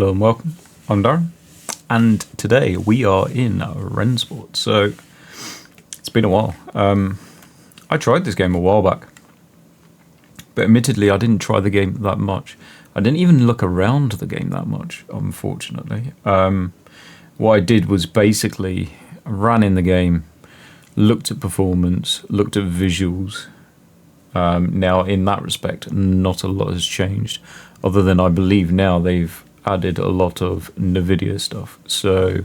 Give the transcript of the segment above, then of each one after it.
Hello and welcome, I'm Darren, and today we are in Rennsport. So, it's been a while. I tried this game a while back, but admittedly I didn't try the game that much. I didn't even look around the game that much, unfortunately. What I did was basically ran in the game, looked at performance, looked at visuals. Now, in that respect, not a lot has changed, other than I believe now they've added a lot of NVIDIA stuff, so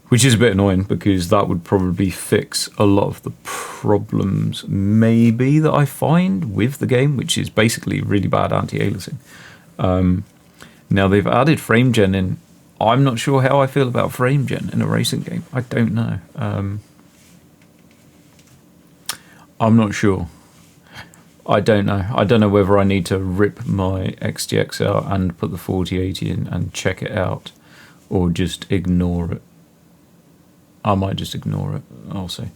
which is a bit annoying because that would probably fix a lot of the problems maybe that I find with the game, which is basically really bad anti-aliasing. Now they've added frame gen in. I'm not sure how I feel about frame gen in a racing game. I don't know. I'm not sure. I don't know. I don't know whether I need to rip my XTX out and put the 4080 in and check it out, or just ignore it. I might just ignore it. I'll see.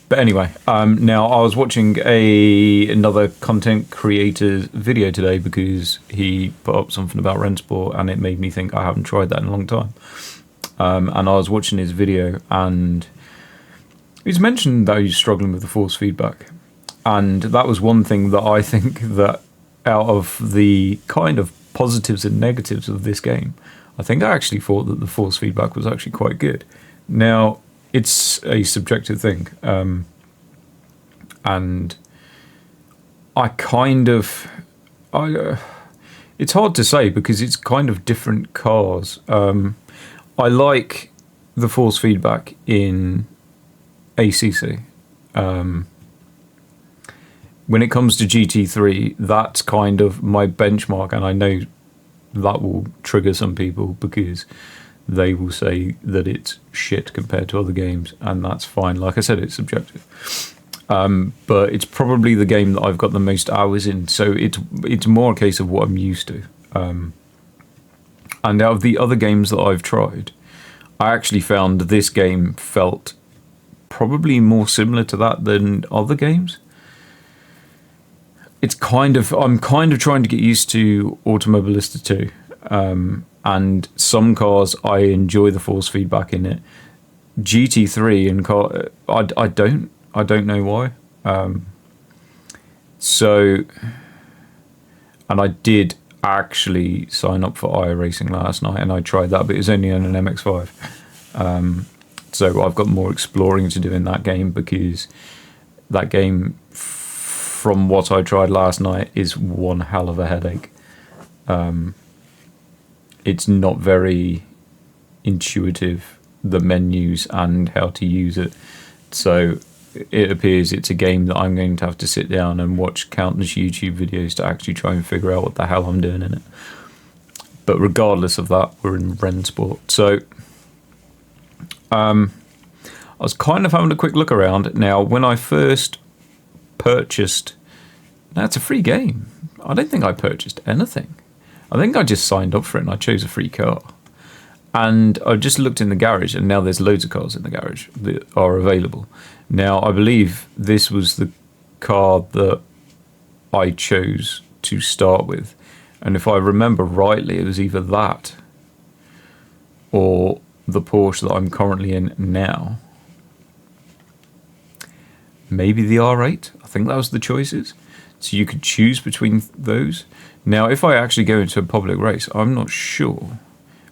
But anyway, now I was watching another content creator's video today because he put up something about Rennsport and it made me think I haven't tried that in a long time. And I was watching his video and he's mentioned that he's struggling with the force feedback. And that was one thing that I think that out of the kind of positives and negatives of this game, I think I actually thought that the force feedback was actually quite good. Now, it's a subjective thing. And I kind of... it's hard to say because it's kind of different cars. I like the force feedback in ACC. When it comes to GT3, that's kind of my benchmark, and I know that will trigger some people because they will say that it's shit compared to other games, and that's fine. Like I said, it's subjective. But it's probably the game that I've got the most hours in, so it's more a case of what I'm used to. And out of the other games that I've tried, I actually found this game felt probably more similar to that than other games. I'm kind of trying to get used to Automobilista 2, and some cars I enjoy the force feedback in it. GT3 and car, I don't know why. So, and I did actually sign up for iRacing last night, and I tried that, but it was only on an MX-5. So I've got more exploring to do in that game because that game, from what I tried last night, is one hell of a headache. It's not very intuitive, the menus and how to use it. So it appears it's a game that I'm going to have to sit down and watch countless YouTube videos to actually try and figure out what the hell I'm doing in it. But regardless of that, we're in Rennsport. So I was kind of having a quick look around. Now, when I first purchased... Now, it's a free game. I don't think I purchased anything. I think I just signed up for it and I chose a free car. And I just looked in the garage, and now there's loads of cars in the garage that are available. Now, I believe this was the car that I chose to start with. And if I remember rightly, it was either that or the Porsche that I'm currently in now. Maybe the R8. I think that was the choices. So you could choose between those. Now, if I actually go into a public race, I'm not sure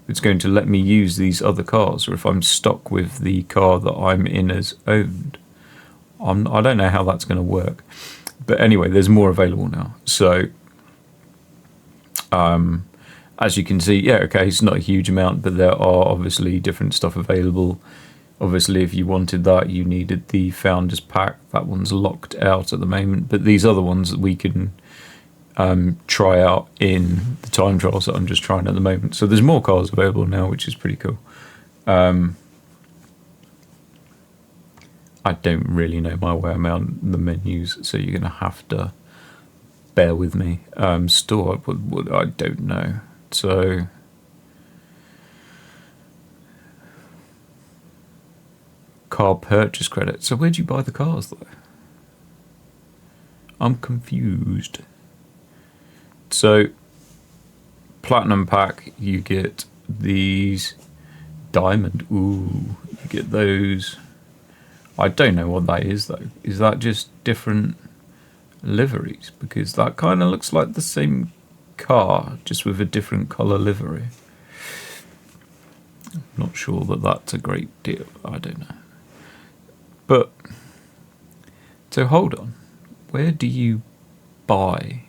if it's going to let me use these other cars, or if I'm stuck with the car that I'm in as owned. I don't know how that's going to work. But anyway, there's more available now. So, as you can see, yeah, okay, it's not a huge amount, but there are obviously different stuff available. Obviously, if you wanted that, you needed the Founders Pack. That one's locked out at the moment. But these other ones that we can try out in the time trials that I'm just trying at the moment. So there's more cars available now, which is pretty cool. I don't really know my way around the menus, so you're going to have to bear with me. Store, I don't know. So... car purchase credit. So where do you buy the cars though? I'm confused. So platinum pack, you get these diamond. Ooh, you get those. I don't know what that is though. Is that just different liveries? Because that kind of looks like the same car, just with a different colour livery. I'm not sure that that's a great deal. I don't know. But, so hold on. Where do you buy?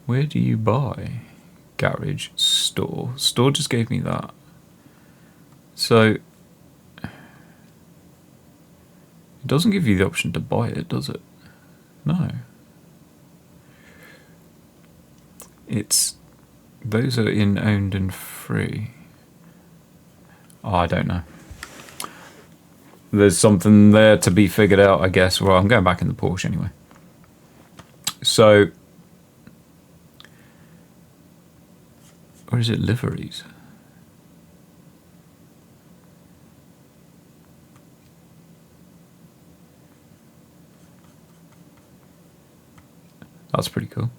Where do you buy? Garage, store. Store just gave me that. So, it doesn't give you the option to buy it, does it? No. It's, those are in owned and free. Oh, I don't know. There's something there to be figured out, I guess. Well, I'm going back in the Porsche anyway. So, or is it liveries? That's pretty cool.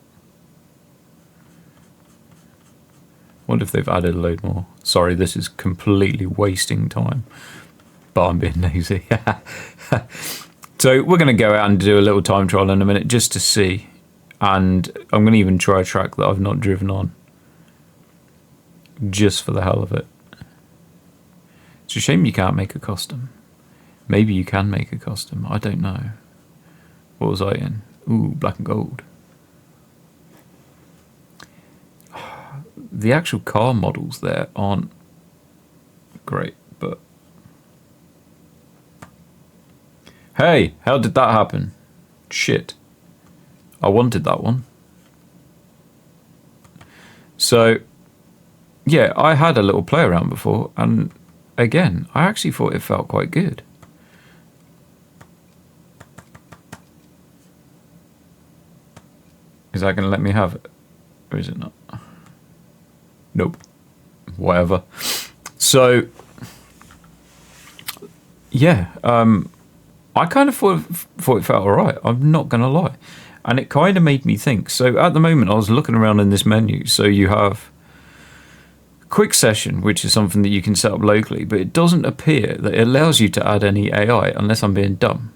Wonder if they've added a load more. Sorry, this is completely wasting time, but I'm being nosy. So we're going to go out and do a little time trial in a minute just to see, and I'm going to even try a track that I've not driven on, just for the hell of it. It's a shame you can't make a custom. Maybe you can make a custom. I don't know. What was I in? Ooh, black and gold. The actual car models there aren't great, but... Hey, how did that happen? Shit. I wanted that one. So, yeah, I had a little play around before, and again, I actually thought it felt quite good. Is that going to let me have it? Or is it not? Nope. Whatever. So, yeah, I kind of thought it felt alright. I'm not going to lie. And it kind of made me think. So at the moment, I was looking around in this menu. So you have quick session, which is something that you can set up locally, but it doesn't appear that it allows you to add any AI unless I'm being dumb.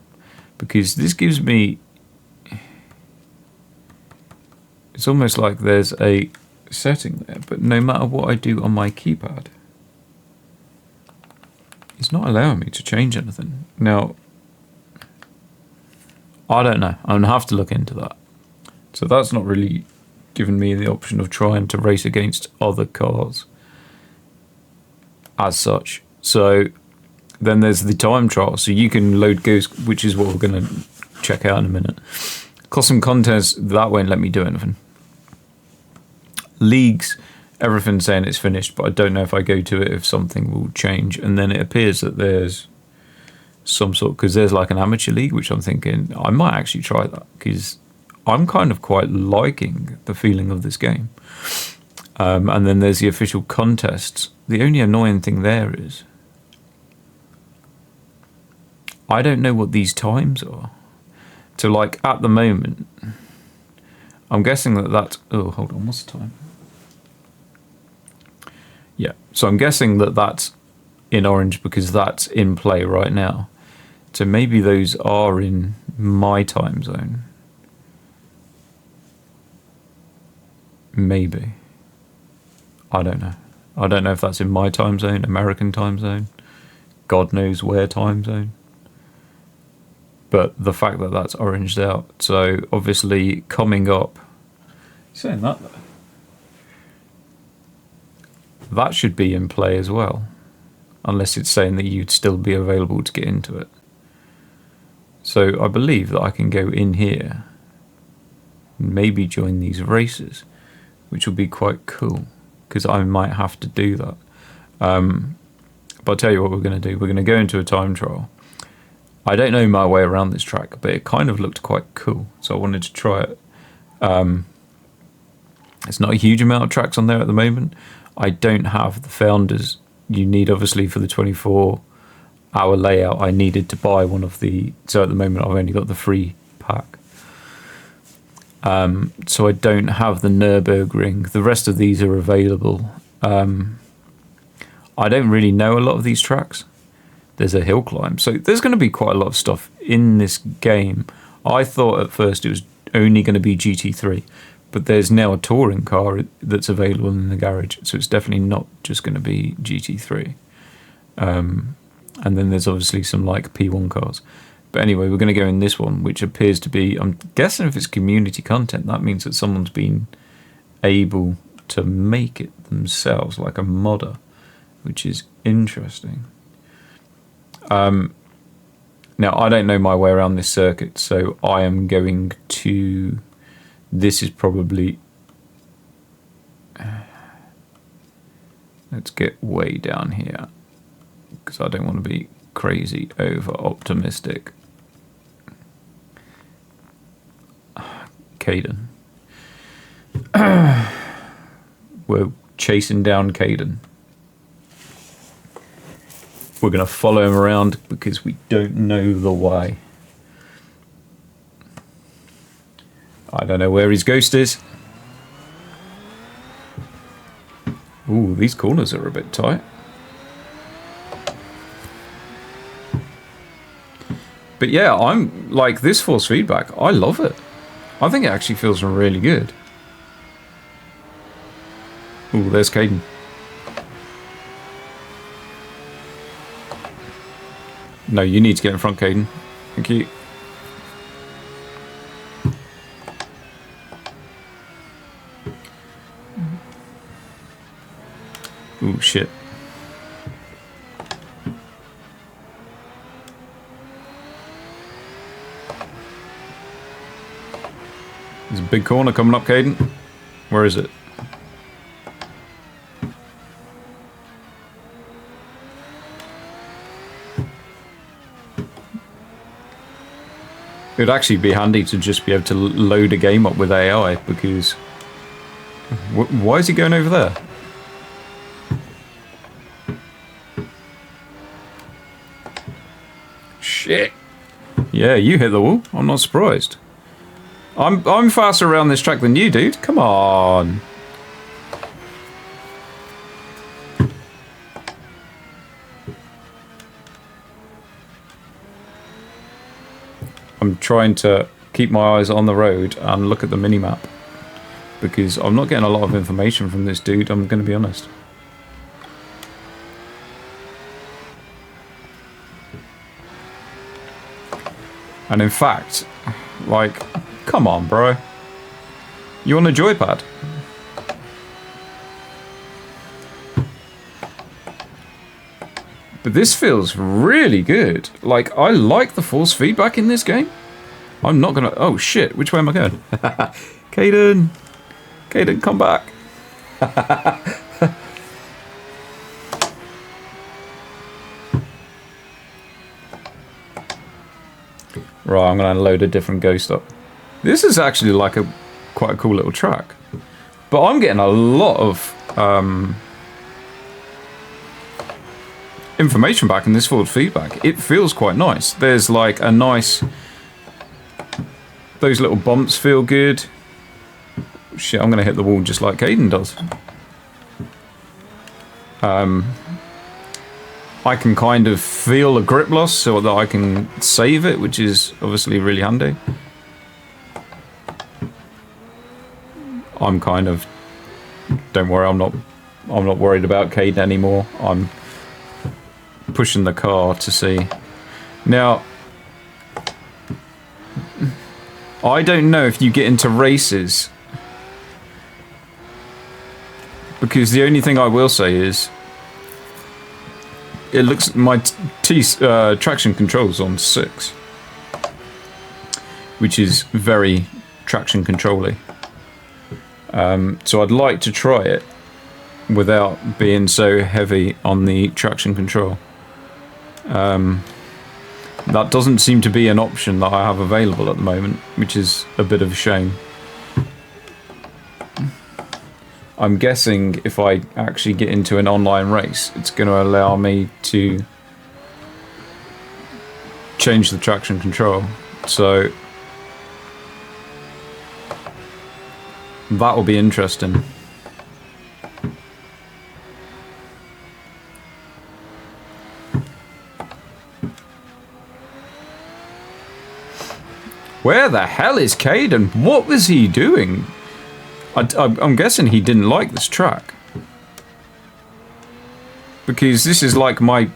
Because this gives me... It's almost like there's a setting there, but no matter what I do on my keypad, it's not allowing me to change anything. Now, I don't know. I'm going to have to look into that. So that's not really giving me the option of trying to race against other cars as such. So then there's the time trial. So you can load Ghost, which is what we're going to check out in a minute. Custom contests, that won't let me do anything. Leagues, everything's saying it's finished, but I don't know if I go to it if something will change. And then it appears that there's some sort, because there's like an amateur league, which I'm thinking I might actually try that, because I'm kind of quite liking the feeling of this game. And then there's the official contests. The only annoying thing there is I don't know what these times are. So like at the moment, I'm guessing that oh, hold on, what's the time? Yeah, so I'm guessing that that's in orange because that's in play right now. So maybe those are in my time zone. Maybe. I don't know. I don't know if that's in my time zone, American time zone, God knows where time zone. But the fact that that's oranged out. So obviously coming up, saying that though, that should be in play as well, unless it's saying that you'd still be available to get into it. So I believe that I can go in here and maybe join these races, which will be quite cool, because I might have to do that. But I'll tell you what we're going to do. We're going to go into a time trial. I don't know my way around this track, but it kind of looked quite cool, so I wanted to try it. It's not a huge amount of tracks on there at the moment. I don't have the founders you need, obviously, for the 24-hour layout. I needed to buy one of the... So at the moment, I've only got the free pack. So I don't have the Nürburgring. The rest of these are available. I don't really know a lot of these tracks. There's a hill climb, so there's going to be quite a lot of stuff in this game. I thought at first it was only going to be GT3, but there's now a touring car that's available in the garage, so it's definitely not just going to be GT3. And then there's obviously some like P1 cars. But anyway, we're going to go in this one, which appears to be, I'm guessing if it's community content, that means that someone's been able to make it themselves, like a modder, which is interesting. Now, I don't know my way around this circuit, so I am going to... This is probably... Let's get way down here, because I don't want to be crazy over-optimistic. Caden. We're chasing down Caden. We're going to follow him around because we don't know the way. I don't know where his ghost is. Ooh, these corners are a bit tight. But yeah, I'm like this force feedback. I love it. I think it actually feels really good. Ooh, there's Caden. No, you need to get in front, Caden. Thank you. Ooh, shit. There's a big corner coming up, Caden. Where is it? It would actually be handy to just be able to load a game up with AI, because... why is he going over there? Shit. Yeah, you hit the wall. I'm not surprised. I'm faster around this track than you, dude. Come on. I'm trying to keep my eyes on the road and look at the minimap, because I'm not getting a lot of information from this dude, I'm going to be honest. And in fact, like, come on, bro. You on a joypad? But this feels really good. Like, I like the force feedback in this game. I'm not gonna... Oh, shit. Which way am I going? Caden. Caden, come back. Right, I'm going to load a different ghost up. This is actually like quite a cool little track. But I'm getting a lot of... information back in this forward feedback. It feels quite nice. There's like a nice... Those little bumps feel good. Shit, I'm going to hit the wall just like Caden does. I can kind of feel a grip loss so that I can save it, which is obviously really handy. I'm kind of... Don't worry, I'm not worried about Caden anymore. I'm pushing the car to see. Now, I don't know if you get into races, because the only thing I will say is it looks my traction control's on 6, which is very traction control-y. So I'd like to try it without being so heavy on the traction control. That doesn't seem to be an option that I have available at the moment, which is a bit of a shame. I'm guessing if I actually get into an online race, it's going to allow me to change the traction control. So That'll be interesting. Where the hell is Caden? What was he doing? I'm guessing he didn't like this track. Because this is like my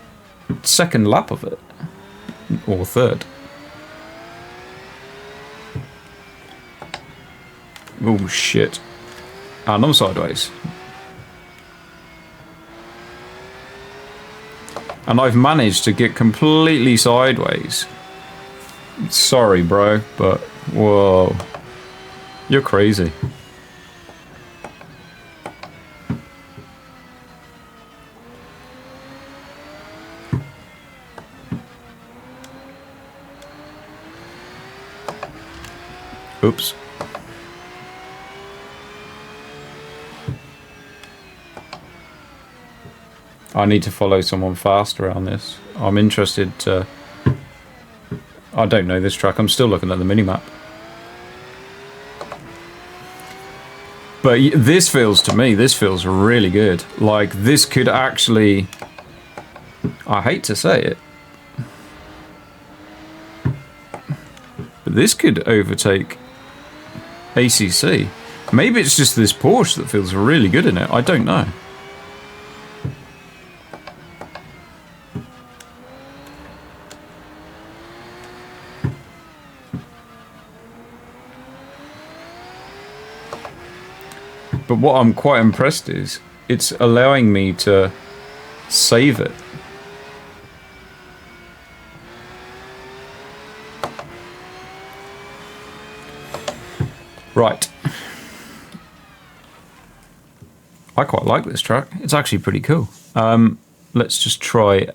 second lap of it. Or third. Oh shit. And I'm sideways. And I've managed to get completely sideways. Sorry, bro, but whoa. You're crazy. Oops. I need to follow someone fast around this. I'm interested to... I don't know this track. I'm still looking at the minimap. But this feels, to me, this feels really good. Like, this could actually... I hate to say it. But this could overtake ACC. Maybe it's just this Porsche that feels really good in it. I don't know. But what I'm quite impressed is, it's allowing me to save it. Right. I quite like this track. It's actually pretty cool. Let's just try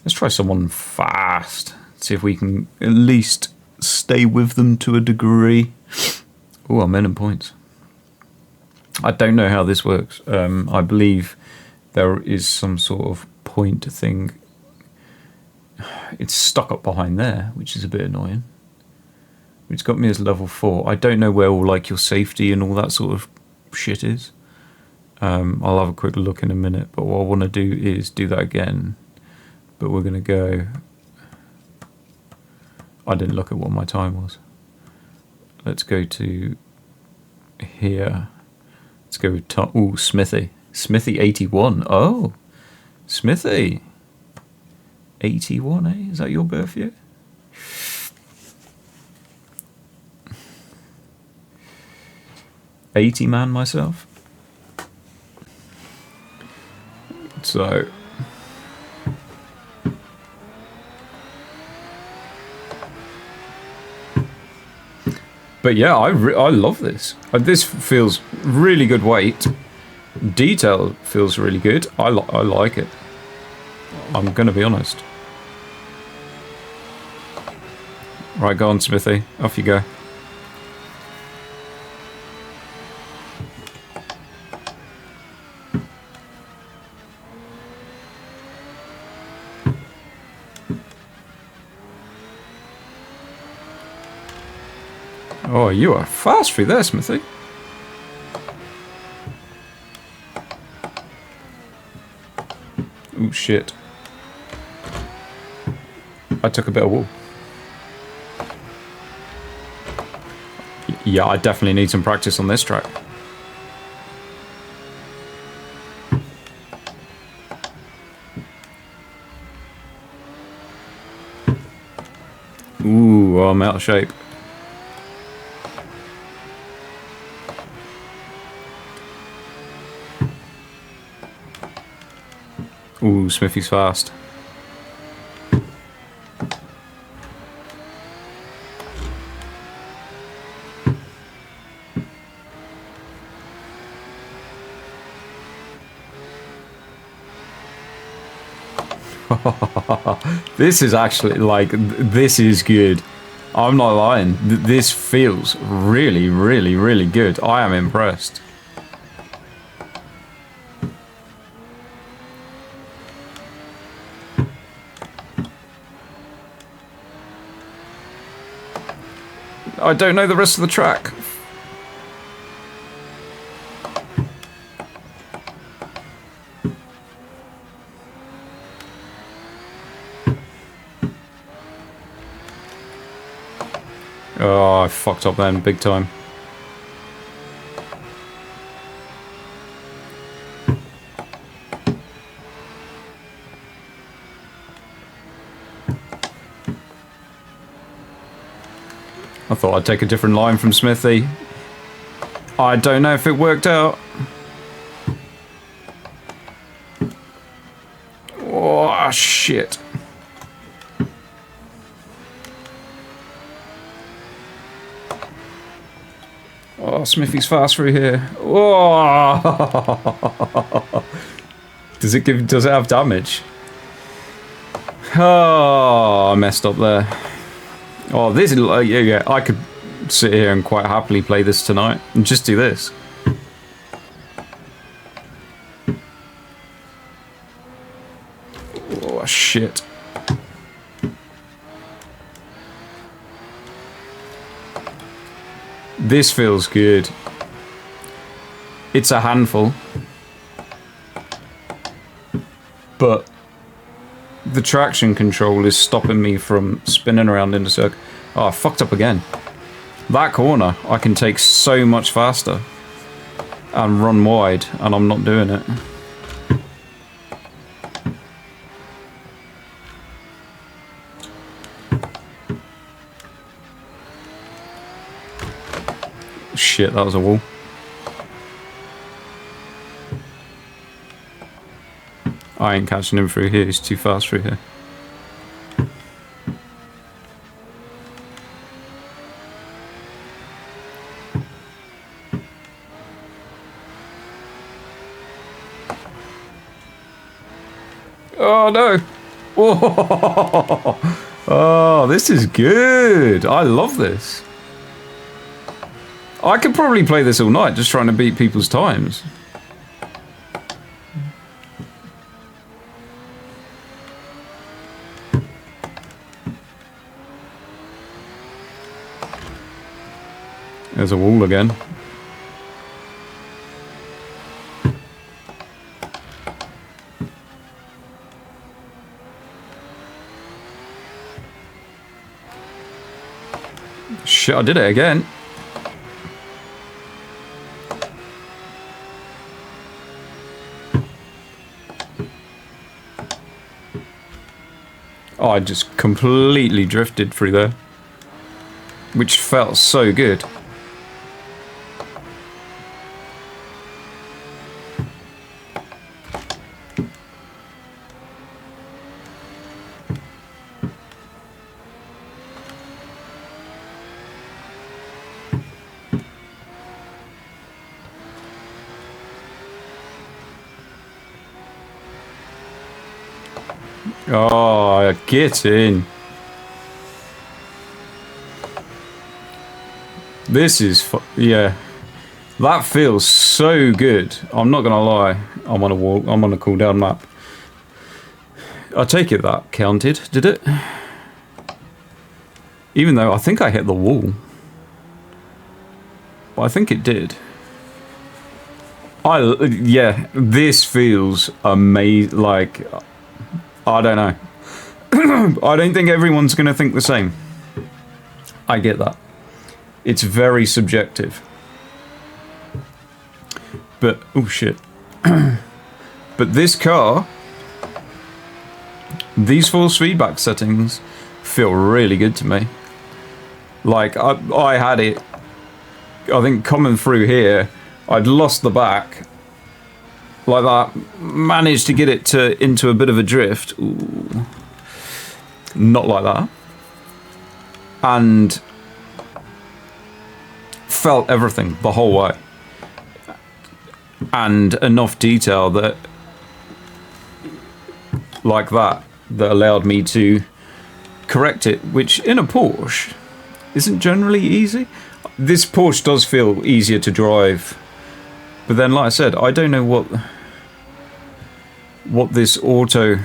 let's try someone fast. See if we can at least stay with them to a degree. Oh, I'm in points. I don't know how this works. I believe there is some sort of point thing. It's stuck up behind there, which is a bit annoying. It's got me as level 4. I don't know where all like your safety and all that sort of shit is. I'll have a quick look in a minute, but what I want to do is do that again. But we're going to go... I didn't look at what my time was. Let's go to here. Let's go with oh, Smithy. Smithy 81. Oh, Smithy 81, eh? Is that your birth year? $80 man myself. So but yeah, I love this. This feels really good weight. Detail feels really good. I like it. I'm gonna be honest. Right, go on, Smithy. Off you go. Oh, you are fast through there, Smithy. Oh, shit. I took a bit of wool. Yeah, I definitely need some practice on this track. Ooh, I'm out of shape. Ooh, Smithy's fast. This is actually, like, this is good. I'm not lying. This feels really, really, really good. I am impressed. I don't know the rest of the track. Oh, I fucked up then, big time. I thought I'd take a different line from Smithy. I don't know if it worked out. Oh, shit. Oh, Smithy's fast through here. Oh. Does it have damage? Oh, I messed up there. Oh, this is like, yeah, I could sit here and quite happily play this tonight and just do this. Oh, shit. This feels good. It's a handful. But the traction control is stopping me from spinning around in a circle. Oh, I fucked up again. That corner I can take so much faster and run wide, and I'm not doing it. Shit, that was a wall. I ain't catching him through here, he's too fast through here. Oh no! Whoa. Oh, this is good! I love this. I could probably play this all night, just trying to beat people's times. There's a wall again. Shit, I did it again. Oh, I just completely drifted through there, which felt so good. Oh, get in. This is yeah. That feels so good. I'm not gonna lie. I'm on a wall. I'm on a cooldown map. I take it that counted, did it? Even though I think I hit the wall. But I think it did. Yeah, this feels amazing. Like, I don't know. I don't think everyone's going to think the same. I get that. It's very subjective. But, oh shit. But this car, these force feedback settings feel really good to me. Like, I had it, I think coming through here, I'd lost the back. Like that, managed to get it into a bit of a drift. Ooh. Not like that. And felt everything the whole way. And enough detail that, like that allowed me to correct it, which in a Porsche isn't generally easy. This Porsche does feel easier to drive. But then, like I said, I don't know what this auto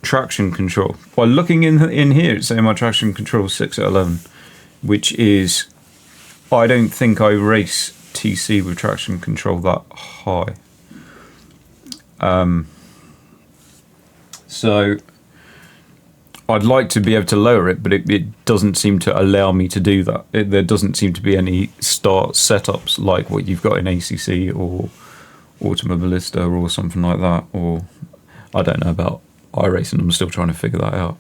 traction control. By looking in here, it's saying my traction control is 6 out of 11, which is, I don't think I race TC with traction control that high. So I'd like to be able to lower it, but it doesn't seem to allow me to do that. There doesn't seem to be any start setups like what you've got in ACC or Automobilista or something like that. Or I don't know about iRacing. I'm still trying to figure that out.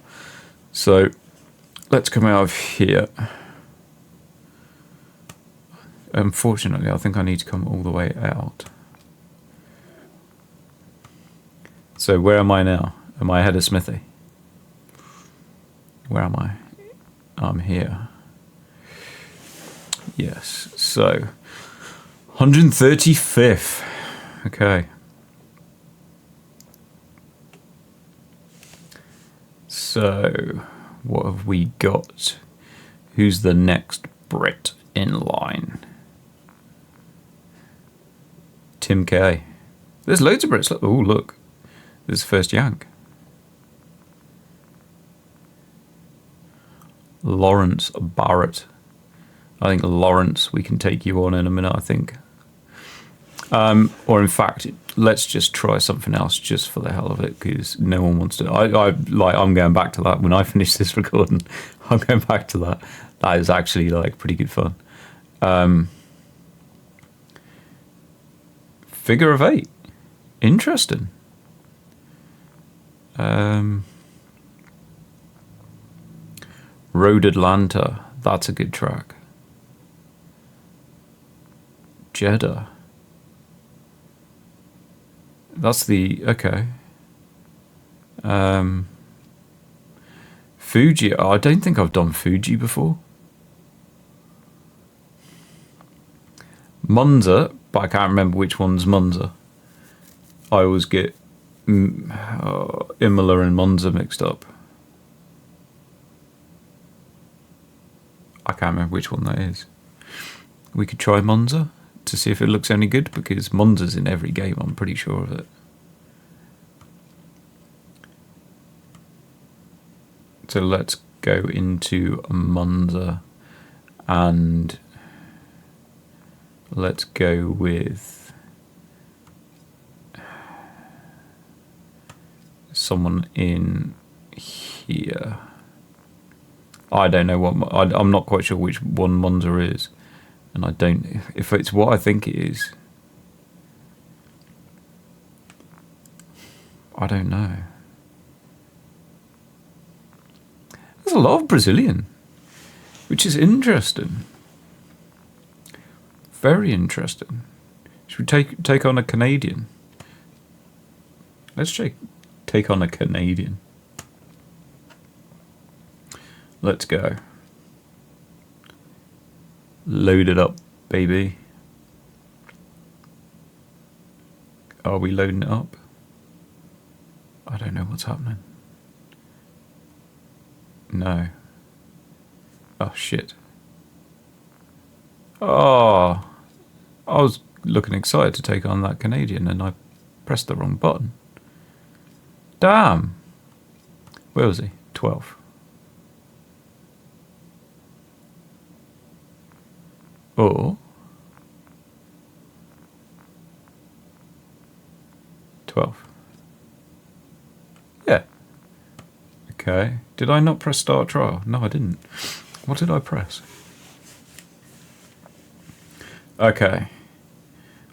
So let's come out of here. Unfortunately, I think I need to come all the way out. So where am I now? Am I ahead of Smithy? Where am I? I'm here. Yes, so 135th. Okay. So what have we got? Who's the next Brit in line? Tim K. There's loads of Brits. Oh, look. There's the first Yank. Lawrence Barrett. I think Lawrence, we can take you on in a minute, I think. Or in fact, let's just try something else just for the hell of it, because no one wants to. I'm going back to that when I finish this recording. I'm going back to that. That is actually like pretty good fun. Figure of 8. Interesting. Road Atlanta. That's a good track. Jeddah. That's the... Okay. Fuji. Oh, I don't think I've done Fuji before. Monza, but I can't remember which one's Monza. I always get Imola and Monza mixed up. I can't remember which one that is. We could try Monza to see if it looks any good, because Monza's in every game, I'm pretty sure of it. So let's go into Monza and let's go with someone in here. I don't know what... I'm not quite sure which one Monza is. And I don't... If it's what I think it is... I don't know. There's a lot of Brazilian, which is interesting. Very interesting. Should we take on a Canadian? Let's take on a Canadian. Let's go. Load it up, baby. Are we loading it up? I don't know what's happening. No. Oh, shit. Oh. I was looking excited to take on that Canadian and I pressed the wrong button. Damn. Where was he? 12. Or 12. Yeah. Okay. Did I not press start trial? No, I didn't. What did I press? Okay.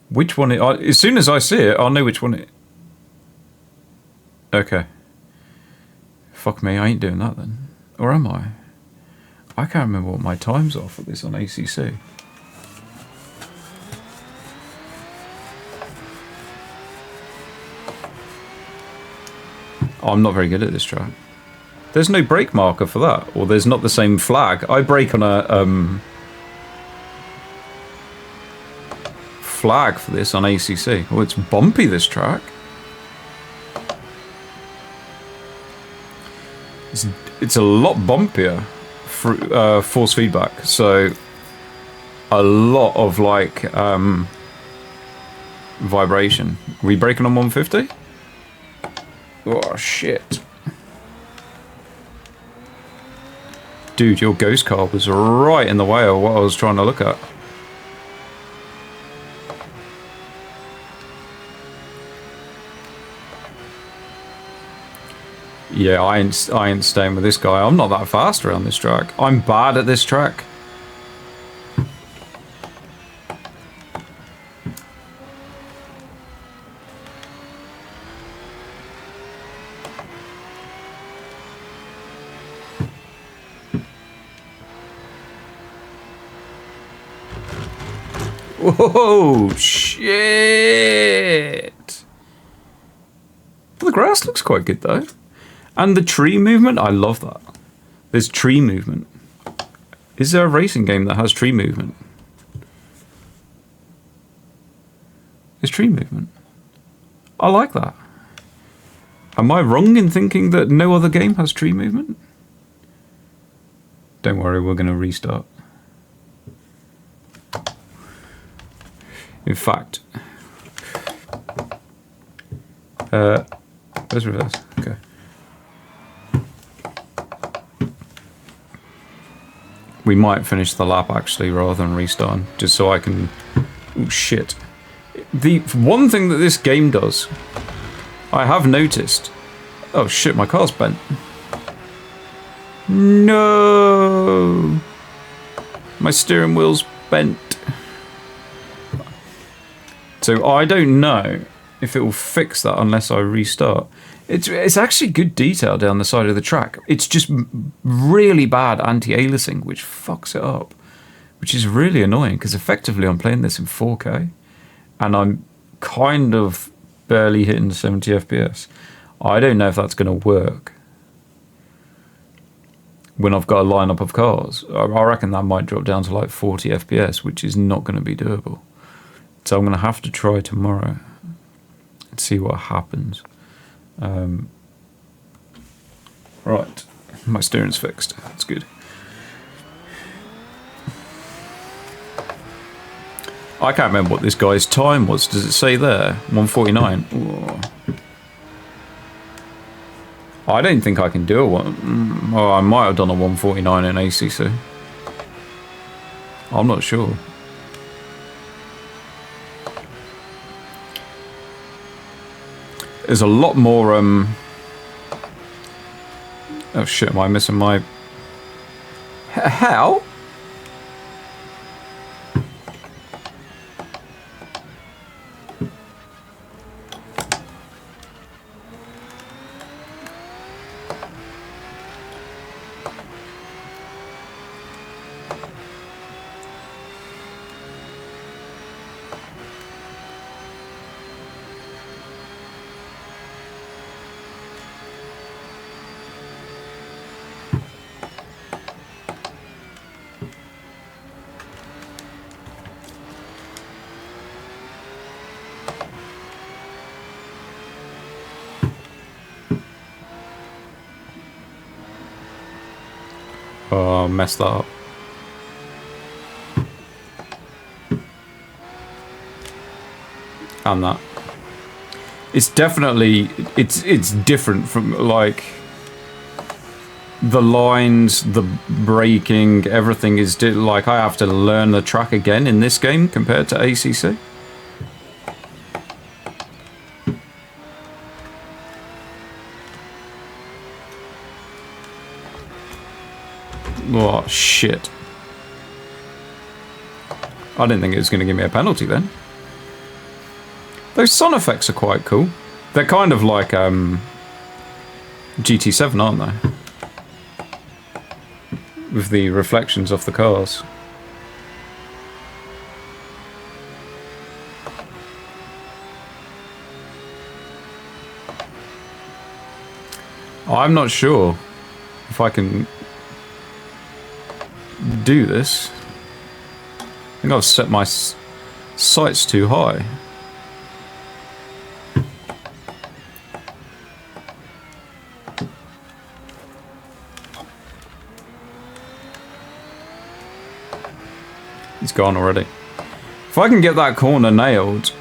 Which one? As soon as I see it, I'll know which one it... Okay. Fuck me, I ain't doing that then. Or am I? I can't remember what my times are for this on ACC. I'm not very good at this track. There's no brake marker for that, or there's not the same flag. I brake on a flag for this on ACC. Oh, it's bumpy, this track. It's a lot bumpier for force feedback, so a lot of like vibration. Are we braking on 150? Oh shit. Dude, your ghost car was right in the way of what I was trying to look at. Yeah, I ain't staying with this guy. I'm not that fast around this track. I'm bad at this track. Whoa, shit. The grass looks quite good though. And the tree movement, I love that. There's tree movement. Is there a racing game that has tree movement? There's tree movement. I like that. Am I wrong in thinking that no other game has tree movement? Don't worry, we're going to restart. In fact, let's reverse. Okay. We might finish the lap actually rather than restarting, just so I can. Oh shit! The one thing that this game does, I have noticed. Oh shit! My car's bent. No, my steering wheel's bent. So I don't know if it will fix that unless I restart. It's actually good detail down the side of the track. It's just really bad anti-aliasing, which fucks it up, which is really annoying because effectively I'm playing this in 4K and I'm kind of barely hitting 70 FPS. I don't know if that's going to work when I've got a lineup of cars. I reckon that might drop down to like 40 FPS, which is not going to be doable. So I'm going to have to try tomorrow and see what happens. Right, my steering's fixed. That's good. I can't remember what this guy's time was. Does it say there? 1:49. Ooh. I don't think I can do a one. Oh, I might have done a 1:49 in ACC. I'm not sure. There's a lot more, oh shit, am I missing my... How? Oh, I messed that up. And that. It's definitely, it's different from like the lines, the braking, everything is like I have to learn the track again in this game compared to ACC. Oh, shit. I didn't think it was going to give me a penalty then. Those sun effects are quite cool. They're kind of like GT7, aren't they? With the reflections off the cars. I'm not sure if I can do this. I think I've set my sights too high. He's gone already. If I can get that corner nailed,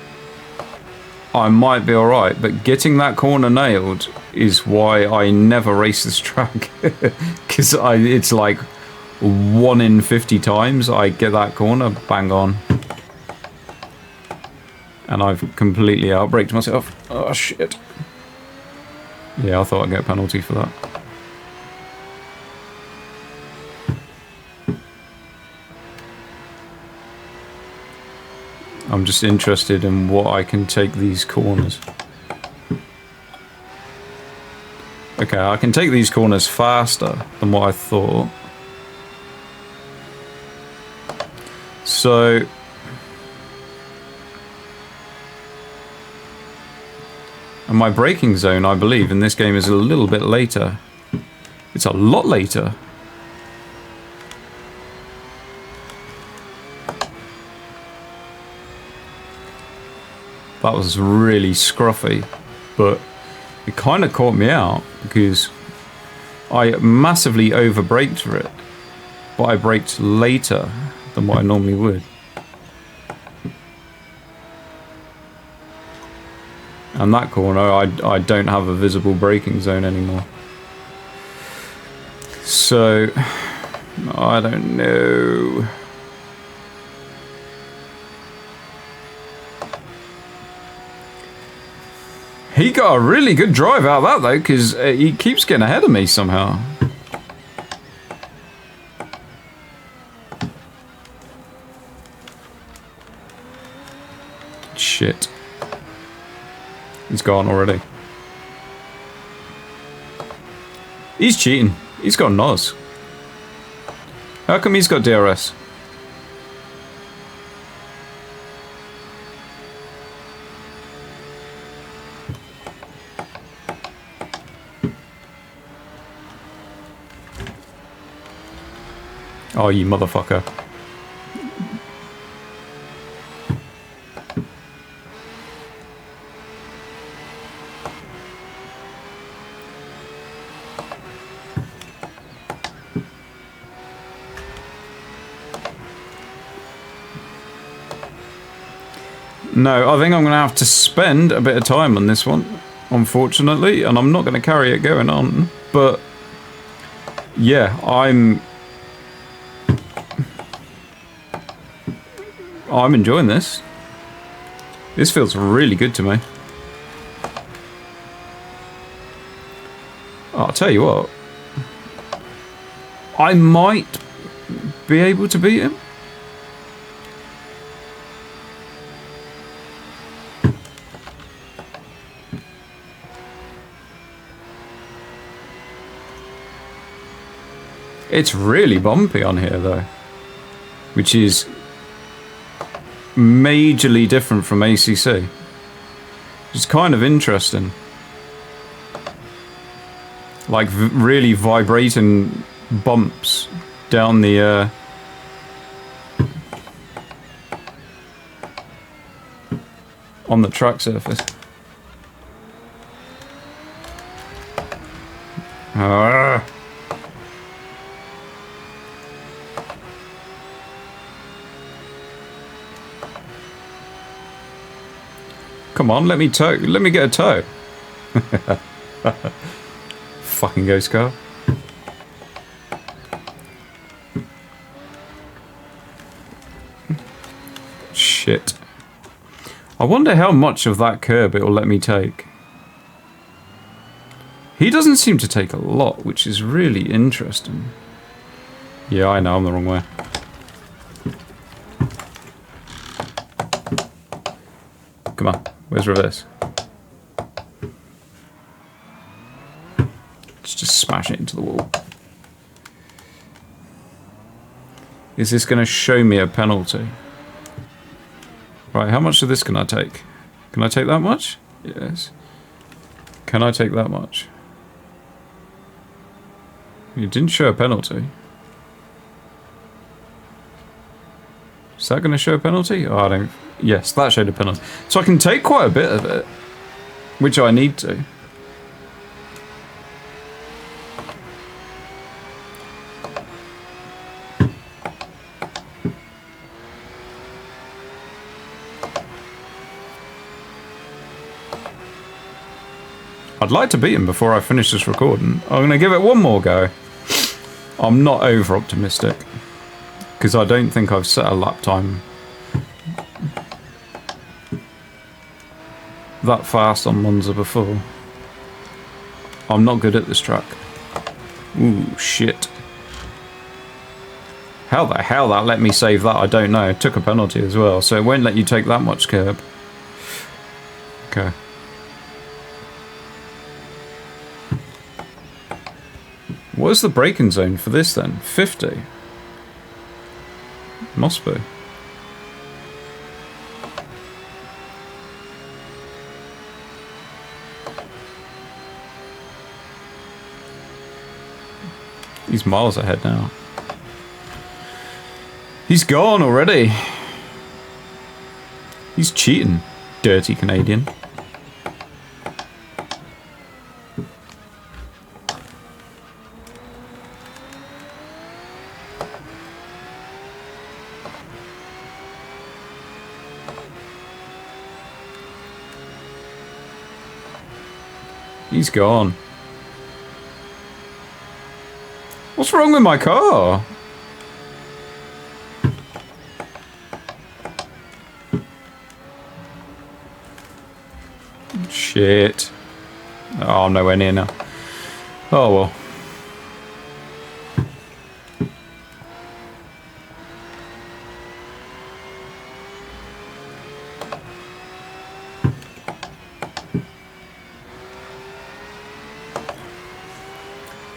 I might be alright, but getting that corner nailed is why I never race this track. Because it's like 1 in 50 times I get that corner bang on. And I've completely outbraked myself. Oh shit. Yeah, I thought I'd get a penalty for that. I'm just interested in what I can take these corners. Okay, I can take these corners faster than what I thought. So... and my braking zone, I believe, in this game is a little bit later. It's a lot later. That was really scruffy, but it kind of caught me out because I massively over-braked for it, but I braked later than what I normally would. And that corner, I don't have a visible braking zone anymore. So, I don't know. He got a really good drive out of that though, because he keeps getting ahead of me somehow. Shit. He's gone already. He's cheating. He's got NOS. How come he's got DRS? Oh, you motherfucker. No, I think I'm going to have to spend a bit of time on this one, unfortunately, and I'm not going to carry it going on, but yeah, I'm enjoying this. This feels really good to me. I'll tell you what, I might be able to beat him. It's really bumpy on here though, which is majorly different from ACC. It's kind of interesting. Like really vibrating bumps down the on the track surface. Come on, let me get a tow. Fucking ghost car. Shit. I wonder how much of that curb it will let me take. He doesn't seem to take a lot, which is really interesting. Yeah, I know, I'm the wrong way. Come on, where's reverse? Let's just smash it into the wall. Is this going to show me a penalty? Right, how much of this can I take? Can I take that much? Yes. Can I take that much? You didn't show a penalty. Is that going to show a penalty? Oh, I don't... Yes, that showed a penalty. So I can take quite a bit of it, which I need to. I'd like to beat him before I finish this recording. I'm going to give it one more go. I'm not over optimistic because I don't think I've set a lap time that fast on Monza before. I'm not good at this track. Ooh, shit. How the hell that let me save that, I don't know. It took a penalty as well, so it won't let you take that much curb. Okay. What's the braking zone for this then? 50? Must be. He's miles ahead now. He's gone already. He's cheating, dirty Canadian. He's gone. What's wrong with my car? Shit. Oh, I'm nowhere near now. Oh well.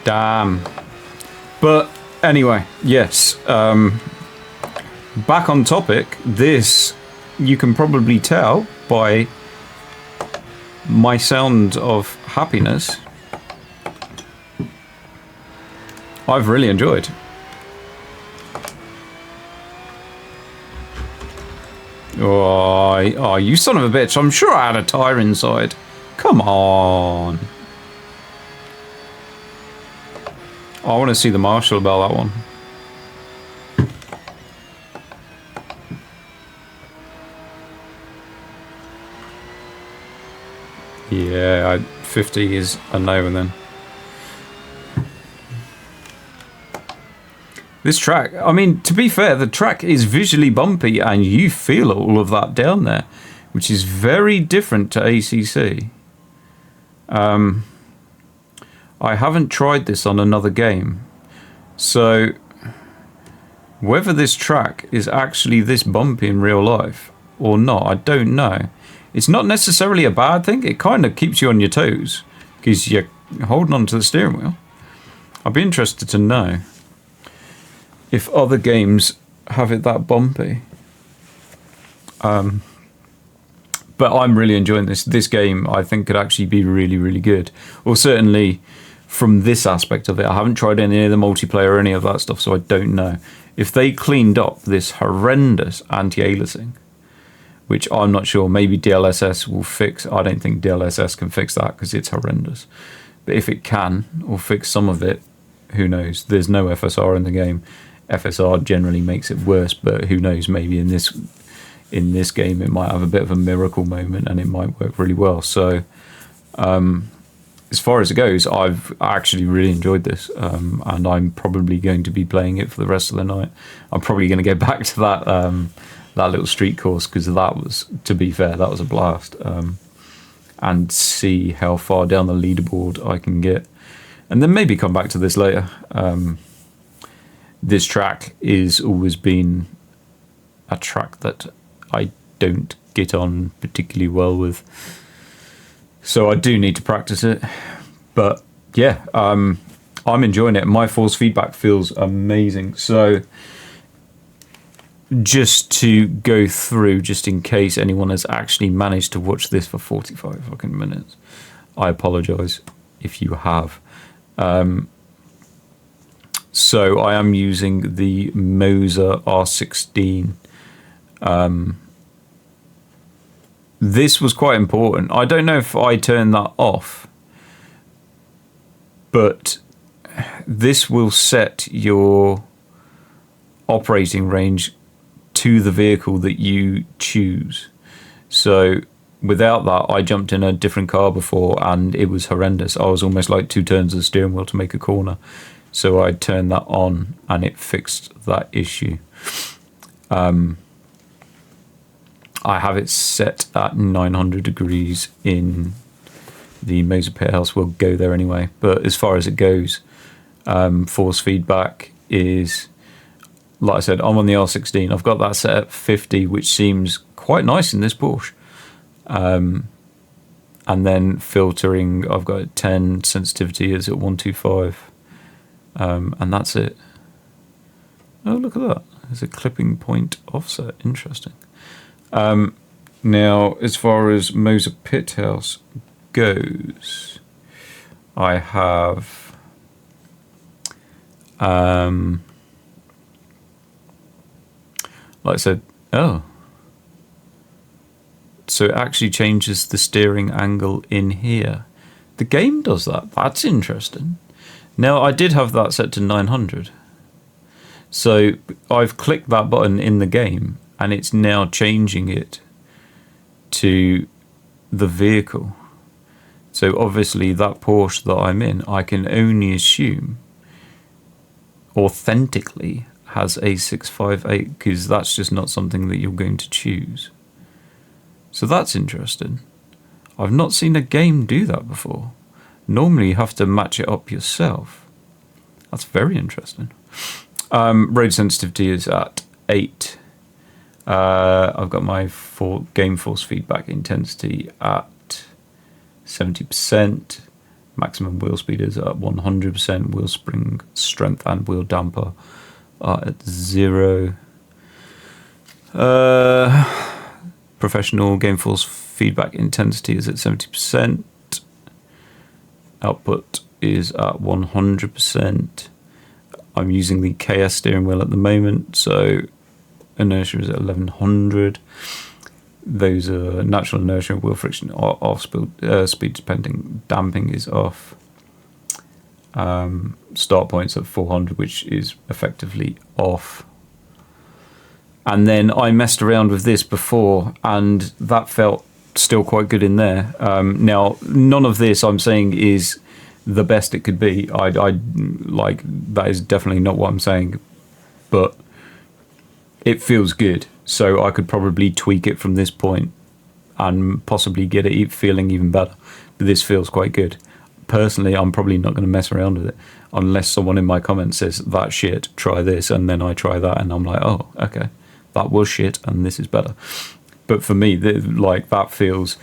Damn. But anyway, yes. Back on topic, this, you can probably tell by my sound of happiness, I've really enjoyed. Oh, you son of a bitch. I'm sure I had a tyre inside. Come on. I want to see the marshal about that one. Yeah, 50 is a no, and then this track, I mean, to be fair, the track is visually bumpy and you feel all of that down there, which is very different to ACC. I haven't tried this on another game, so whether this track is actually this bumpy in real life or not, I don't know. It's not necessarily a bad thing. It kind of keeps you on your toes because you're holding on to the steering wheel. I'd be interested to know if other games have it that bumpy. But I'm really enjoying this. This game, I think, could actually be really, really good. Or certainly from this aspect of it. I haven't tried any of the multiplayer or any of that stuff, so I don't know. If they cleaned up this horrendous anti-aliasing, which I'm not sure, maybe DLSS will fix. I don't think DLSS can fix that because it's horrendous. But if it can, or fix some of it, who knows? There's no FSR in the game. FSR generally makes it worse, but who knows? Maybe in this game it might have a bit of a miracle moment and it might work really well. So as far as it goes, I've actually really enjoyed this, and I'm probably going to be playing it for the rest of the night. I'm probably going to go back to that little street course because that was, to be fair, that was a blast, and see how far down the leaderboard I can get, and then maybe come back to this later. This track is always been a track that I don't get on particularly well with, so I do need to practice it. But yeah, I'm enjoying it. My force feedback feels amazing. So just to go through, just in case anyone has actually managed to watch this for 45 fucking minutes, I apologize if you have. So I am using the MOZA R16. This was quite important. I don't know if I turned that off, but this will set your operating range to the vehicle that you choose. So without that, I jumped in a different car before and it was horrendous. I was almost like 2 turns of the steering wheel to make a corner. So I turned that on and it fixed that issue. I have it set at 900 degrees in the MOZA pit house will go there anyway. But as far as it goes, force feedback is, like I said, I'm on the R16. I've got that set at 50, which seems quite nice in this Porsche. And then filtering, I've got 10, sensitivity is at 125. And that's it. Oh, look at that. There's a clipping point offset. Interesting. Now, as far as MOZA pit house goes, I have like I said, oh, so it actually changes the steering angle in here. The game does that. That's interesting. Now, I did have that set to 900. So I've clicked that button in the game and it's now changing it to the vehicle. So obviously that Porsche that I'm in, I can only assume authentically has a 658, because that's just not something that you're going to choose. So that's interesting. I've not seen a game do that before. Normally you have to match it up yourself. That's very interesting. Road sensitivity is at 8. I've got my game force feedback intensity at 70%. Maximum wheel speed is at 100%. Wheel spring strength and wheel damper are at 0. Professional game force feedback intensity is at 70%. Output is at 100%. I'm using the KS steering wheel at the moment, so inertia is at 1100. Those are natural inertia, wheel friction off, speed depending, damping is off. Start points at 400, which is effectively off. And then I messed around with this before, and that felt still quite good in there. Now, none of this I'm saying is the best it could be. I like, that is definitely not what I'm saying, but it feels good. So I could probably tweak it from this point and possibly get it feeling even better. But this feels quite good. Personally, I'm probably not going to mess around with it unless someone in my comments says, that shit, try this, and then I try that and I'm like, oh, okay, that was shit and this is better. But for me, like, that feels,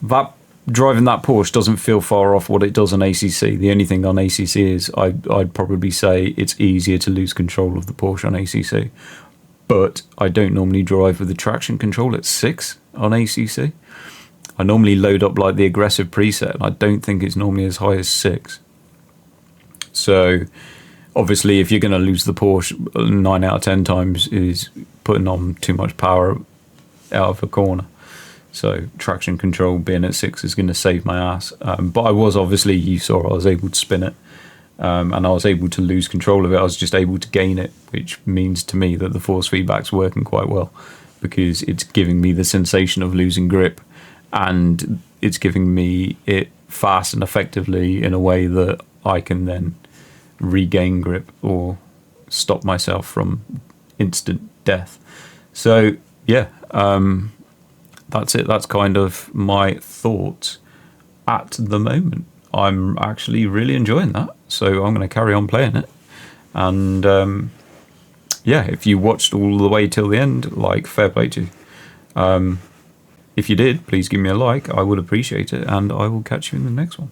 that driving that Porsche doesn't feel far off what it does on ACC. The only thing on ACC is I'd probably say it's easier to lose control of the Porsche on ACC. But I don't normally drive with the traction control at 6 on ACC. I normally load up like the aggressive preset, and I don't think it's normally as high as 6. So obviously if you're going to lose the Porsche 9 out of 10 times is putting on too much power out of a corner. So traction control being at 6 is going to save my ass. But I was, obviously, you saw I was able to spin it. And I was able to lose control of it. I was just able to gain it, which means to me that the force feedback's working quite well, because it's giving me the sensation of losing grip, and it's giving me it fast and effectively in a way that I can then regain grip or stop myself from instant death. So yeah, that's it. That's kind of my thoughts at the moment. I'm actually really enjoying that, so I'm going to carry on playing it. And yeah, if you watched all the way till the end, like, fair play to you. If you did, please give me a like. I would appreciate it, and I will catch you in the next one.